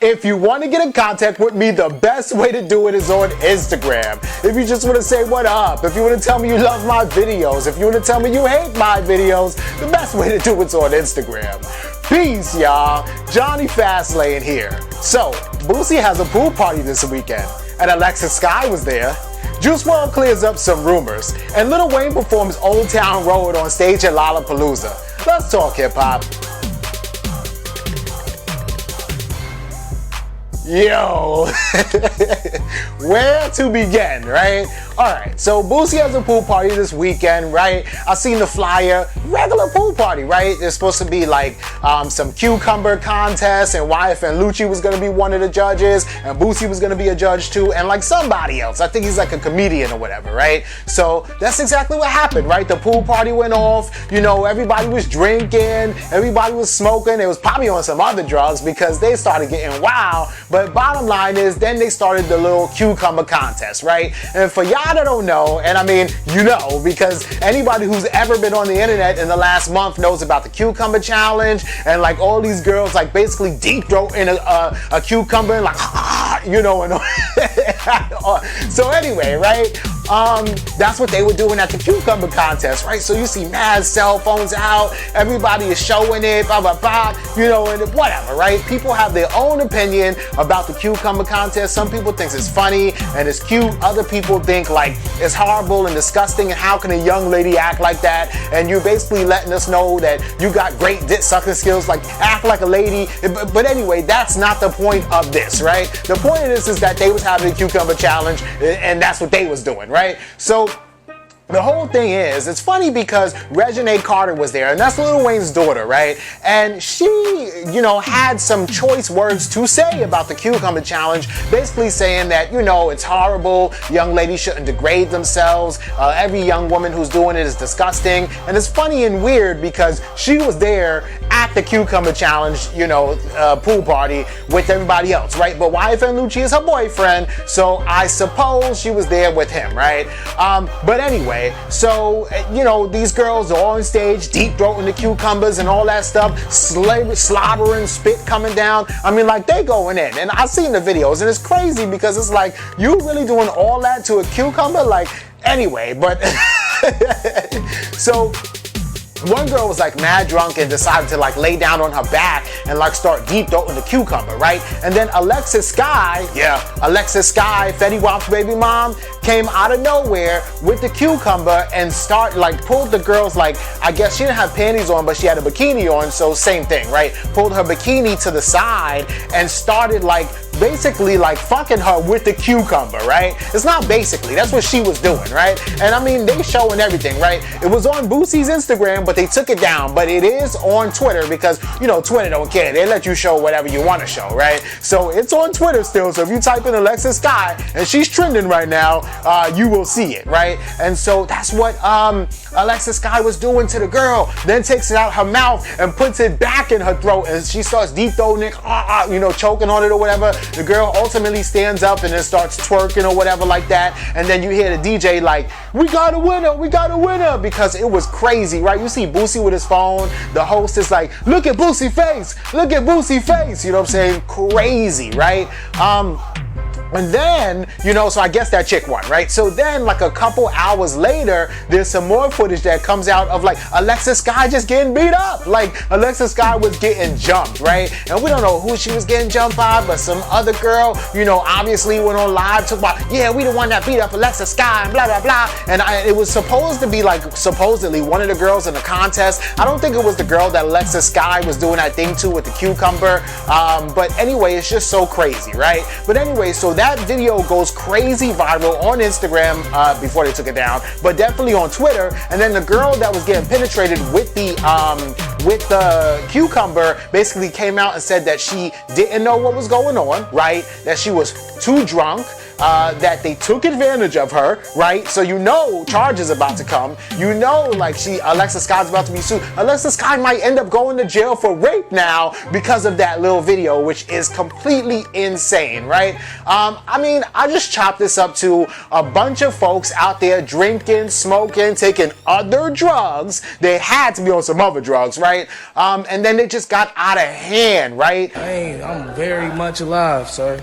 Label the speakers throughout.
Speaker 1: If you want to get in contact with me, the best way to do it is on Instagram. If you just want to say what up, if you want to tell me you love my videos, if you want to tell me you hate my videos, the best way to do it's on Instagram. Peace, y'all. Jonny Fastlane here. So, Boosie has a pool party this weekend, and Alexis Sky was there. Juice WRLD clears up some rumors, and Lil Wayne performs Old Town Road on stage at Lalapalooza. Let's talk hip-hop. Yo, where to begin, right? Alright, so Boosie has a pool party this weekend, right? I seen the flyer, regular pool party, right? There's supposed to be like some cucumber contest, and YFN Lucci was gonna be one of the judges, and Boosie was gonna be a judge too, and like somebody else. I think he's like a comedian or whatever, right? So that's exactly what happened, right? The pool party went off, you know, everybody was drinking, everybody was smoking. It was probably on some other drugs because they started getting wild. But bottom line is, then they started the little cucumber contest, right? And for y'all that don't know, and I mean, you know, because anybody who's ever been on the internet in the last month knows about the CucumberChallenge, and like all these girls like basically deep throating a cucumber and like, you know, and so anyway, right? That's what they were doing at the cucumber contest, right? So you see mad cell phones out, everybody is showing it, blah, blah, blah, you know, and whatever, right? People have their own opinion about the cucumber contest. Some people think it's funny and it's cute. Other people think like it's horrible and disgusting, and how can a young lady act like that? And you're basically letting us know that you got great dick sucking skills, like act like a lady. But anyway, that's not the point of this, right? The point of this is that they was having a cucumber challenge, and that's what they was doing, right? So the whole thing is, it's funny because Reginae Carter was there, and that's Lil Wayne's daughter, right? And she, you know, had some choice words to say about the cucumber challenge, basically saying that, you know, it's horrible, young ladies shouldn't degrade themselves, every young woman who's doing it is disgusting. And it's funny and weird because she was there at the cucumber challenge, you know, pool party with everybody else, right? But YFN Lucci is her boyfriend, so I suppose she was there with him, right? But anyway, so, you know, these girls are on stage, deep throating the cucumbers and all that stuff, slobbering, spit coming down. I mean, like, they going in. And I've seen the videos, and it's crazy because it's like, you really doing all that to a cucumber? Like, anyway, but so one girl was like mad drunk and decided to like lay down on her back and like start deep throating the cucumber, right? And then Alexis Sky, Fetty Wap's baby mom, came out of nowhere with the cucumber and pulled the girl's, like, I guess she didn't have panties on, but she had a bikini on, so same thing, right? Pulled her bikini to the side and started like basically like fucking her with the cucumber, right? It's not basically, that's what she was doing, right? And I mean, they showing everything, right? It was on Boosie's Instagram, but they took it down. But it is on Twitter because, you know, Twitter don't care. They let you show whatever you want to show, right? So it's on Twitter still. So if you type in Alexis Sky, and she's trending right now, you will see it, right? And so that's what Alexis Sky was doing to the girl. Then takes it out her mouth and puts it back in her throat, and she starts deep throating it, you know, choking on it or whatever. The girl ultimately stands up and then starts twerking or whatever like that. And then you hear the DJ like, we got a winner, we got a winner, because it was crazy, right? You see Boosie with his phone. The host is like, look at Boosie face, look at Boosie face. You know what I'm saying? Crazy, right? And then, you know, so I guess that chick won, right? So then, like a couple hours later, there's some more footage that comes out of like Alexis Sky just getting beat up. Like Alexis Sky was getting jumped, right? And we don't know who she was getting jumped by, but some other girl, you know, obviously went on live, talked about, yeah, we the one that beat up Alexis Sky and blah, blah, blah. And it was supposed to be like, supposedly one of the girls in the contest. I don't think it was the girl that Alexis Sky was doing that thing to with the cucumber. But anyway, it's just so crazy, right? But anyway, so that video goes crazy viral on Instagram before they took it down, but definitely on Twitter. And then the girl that was getting penetrated with the cucumber basically came out and said that she didn't know what was going on, right? That she was too drunk, that they took advantage of her, right? So you know charges about to come. You know, like Alexis Sky's about to be sued. Alexis Sky might end up going to jail for rape now because of that little video, which is completely insane, right? I mean, I just chopped this up to a bunch of folks out there drinking, smoking, taking other drugs. They had to be on some other drugs, right? And then they just got out of hand, right?
Speaker 2: I'm very much alive, sir.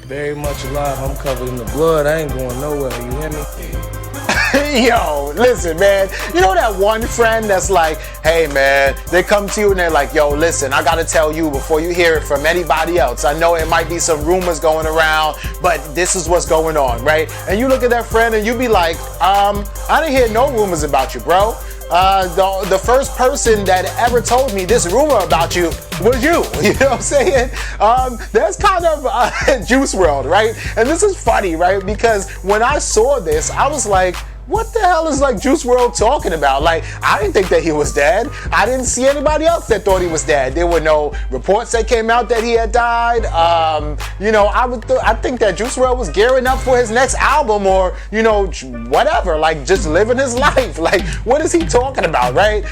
Speaker 2: Very much alive. I'm covered in the blood. I ain't going nowhere. You hear me?
Speaker 1: Yo, listen, man. You know that one friend that's like, hey, man, they come to you and they're like, yo, listen, I got to tell you before you hear it from anybody else. I know it might be some rumors going around, but this is what's going on, right? And you look at that friend and you be like, I didn't hear no rumors about you, bro. The first person that ever told me this rumor about you was you. You know what I'm saying? That's kind of Juice Wrld, right? And this is funny, right? Because when I saw this, I was like, what the hell is like Juice Wrld talking about? Like, I didn't think that he was dead. I didn't see anybody else that thought he was dead. There were no reports that came out that he had died. You know, I think that Juice Wrld was gearing up for his next album, or, you know, whatever, like just living his life. Like, what is he talking about, right?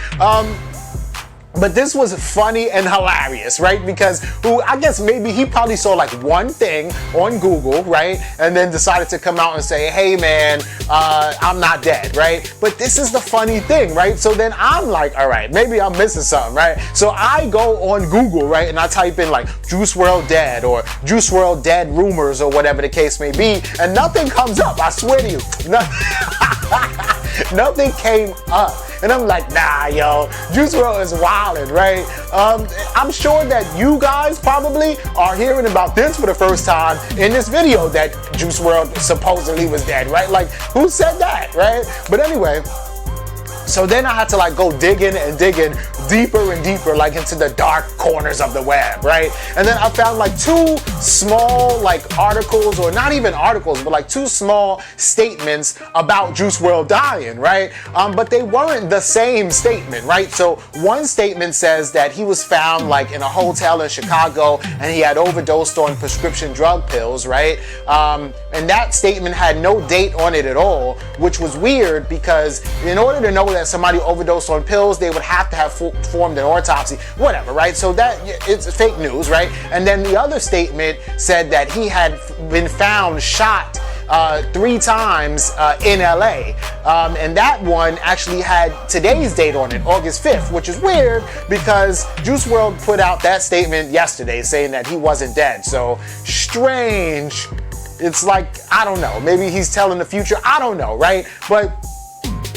Speaker 1: But this was funny and hilarious, right? Because I guess maybe he probably saw like one thing on Google, right? And then decided to come out and say, hey man, I'm not dead, right? But this is the funny thing, right? So then I'm like, all right, maybe I'm missing something, right? So I go on Google, right? And I type in like Juice Wrld dead or Juice Wrld dead rumors or whatever the case may be. And nothing comes up, I swear to you. Nothing came up. And I'm like, nah, yo, Juice Wrld is wildin', right? I'm sure that you guys probably are hearing about this for the first time in this video that Juice Wrld supposedly was dead, right? Like, who said that, right? But anyway, so then I had to like go digging deeper and deeper, like into the dark corners of the web, right? And then I found like two small like articles, or not even articles, but like two small statements about Juice Wrld dying, right? But they weren't the same statement, right? So one statement says that he was found like in a hotel in Chicago and he had overdosed on prescription drug pills, right? And that statement had no date on it at all, which was weird because in order to know that somebody overdosed on pills, they would have to have performed an autopsy, whatever, right? So that it's fake news, right? And then the other statement said that he had been found shot 3 times in LA. And that one actually had today's date on it, August 5th, which is weird because Juice Wrld put out that statement yesterday saying that he wasn't dead. So strange. It's like, I don't know, maybe he's telling the future, I don't know, right? But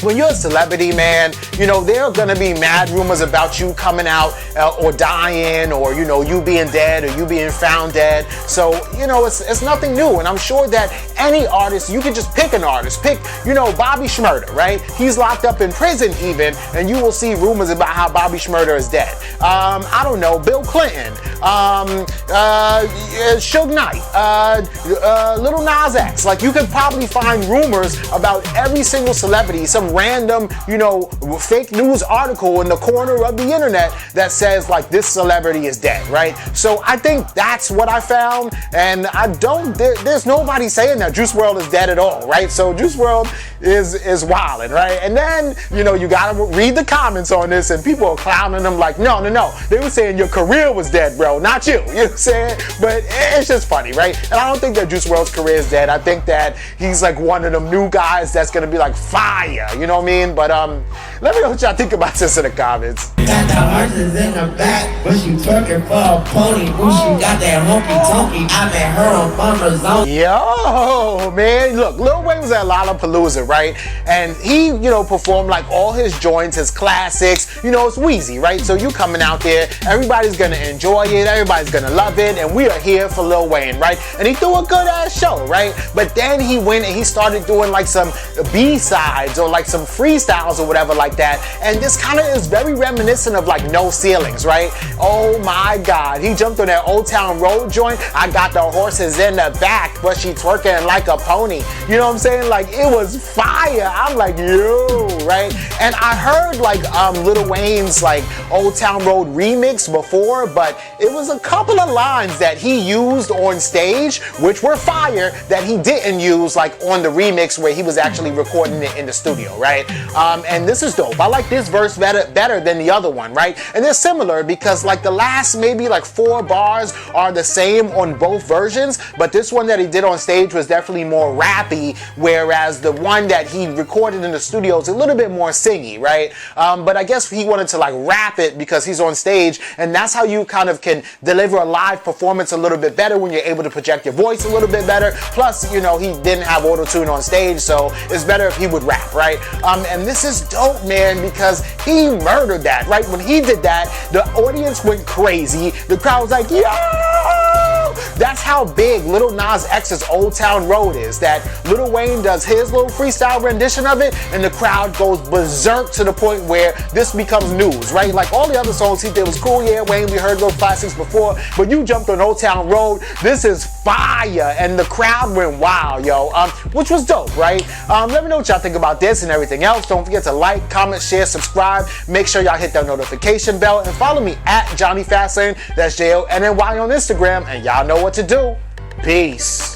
Speaker 1: when you're a celebrity, man, you know, there are gonna be mad rumors about you coming out or dying, or, you know, you being dead or you being found dead. So, you know, it's nothing new. And I'm sure that any artist, you can just pick an artist, pick, you know, Bobby Shmurda, right? He's locked up in prison even, and you will see rumors about how Bobby Shmurda is dead. I don't know, Bill Clinton, Suge Knight, Little Nas X. Like, you could probably find rumors about every single celebrity, some random, you know, fake news article in the corner of the internet that says like this celebrity is dead, right? So I think that's what I found, and there's nobody saying that Juice Wrld is dead at all, right? So Juice Wrld is wildin', right? And then, you know, you gotta read the comments on this, and people are clowning them like, no, they were saying your career was dead, bro, not you. You know what I'm saying? But it's just funny, right? And I don't think that Juice Wrld's career is dead. I think that he's like one of them new guys that's gonna be like fire, you know what I mean? But let me know what y'all think about this in the comments.
Speaker 3: Got the horses in the back, but you twerking for a pony. She got that honky tonky. I met her on Mama's zone.
Speaker 1: Yo, man, look, Lil Wayne was at Lalapalooza, right? And he, you know, performed like all his joints, his classics. You know, it's Wheezy, right? So you coming out there, everybody's gonna enjoy it, everybody's gonna love it, and we are here for Lil Wayne, right? And he threw a good ass show, right? But then he went and he started doing like some B-sides or like some freestyles or whatever like that, and this kind of is very reminiscent of like No Ceilings, right? Oh my God, he jumped on that Old Town Road joint. I got the horses in the back, but she twerking like a pony. You know what I'm saying? Like, it was fire. I'm like, yo, right? And I heard like Lil Wayne's like Old Town Road remix before, but it was a couple of lines that he used on stage which were fire that he didn't use like on the remix where he was actually recording it in the studio, right? And this is dope. I like this verse better than the other one, right? And they're similar because like the last maybe like 4 bars are the same on both versions, but this one that he did on stage was definitely more rappy, whereas the one that he recorded in the studio is a little bit more singy, right? But I guess he wanted to like rap it because he's on stage, and that's how you kind of can deliver a live performance a little bit better when you're able to project your voice a little bit better. Plus, you know, he didn't have auto-tune on stage, so it's better if he would rap, right? And this is dope, man, because he murdered that, right? When he did that, the audience went crazy. The crowd was like, yo! That's how big Lil Nas X's Old Town Road is, that Lil Wayne does his little freestyle rendition of it, and the crowd goes berserk to the point where this becomes news, right? Like all the other songs he did was cool, yeah, Wayne, we heard those classics before, but you jumped on Old Town Road, this is fire, and the crowd went wild, yo, which was dope, right? Let me know what y'all think about this and everything else. Don't forget to like, comment, share, subscribe. Make sure y'all hit that notification bell and follow me at Jonny Fastlane, that's Jonny on Instagram, and y'all know what to do. Peace.